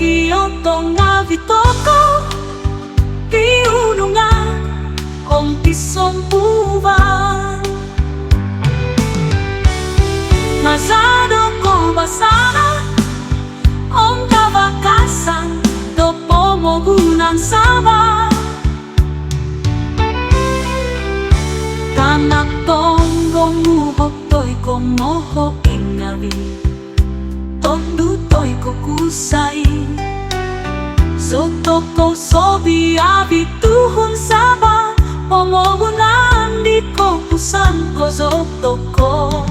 Pag-iotong nga vitoko piunungan om pisong puwan Masado ko basana om kawakasan do pomogunan sama Tanak tonggong muhok to'y kumoho ingabi Tondo to'y kukusay Soto ko sobi abituhon saba Pomogunan di ko pusan ko soto ko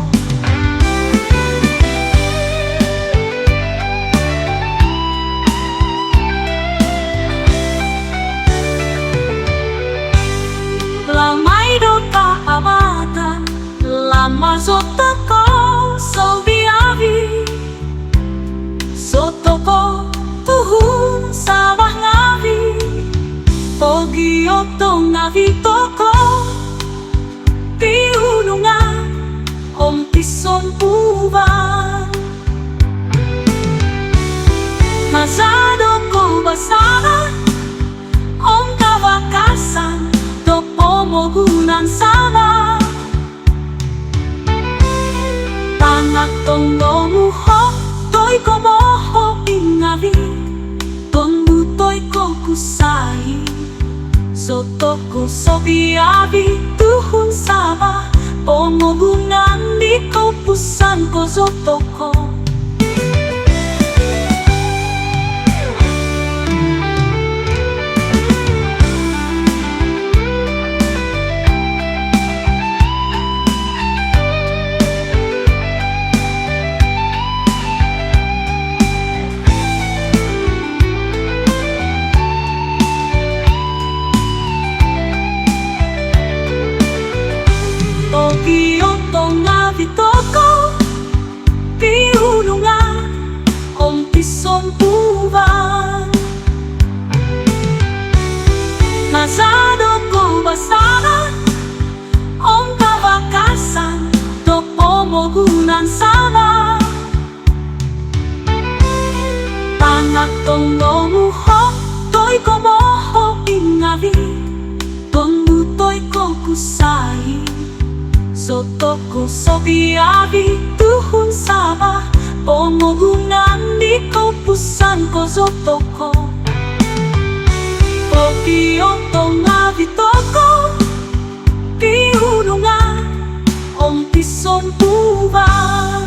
Lamay do kaamatan Lama soto ko sobi abi Soto ko tuhun sabah ngavi Pag-iotong nga vitoko piunungan om pisong puwan Masado ko basana om kawakasan do pomogunan sama Tanak tonggo muhok to'y kumoho ingavi Tondo to'y kukusay Soto ko sobi abituhon sama Pomogunan di ko pusan ko soto ko Pag-iotong nga vitoko piunungan om pisong puwan Masado ko basana om kawakasan do pomogunan sama Tanak tonggo muhok to'y kumoho ingavi Tondo to'y kukusay Soto ko sobi abituhon sama Pomogunan di ko pusan ko soto ko Pag-iotong nga vitoko piunungan om pisong puwan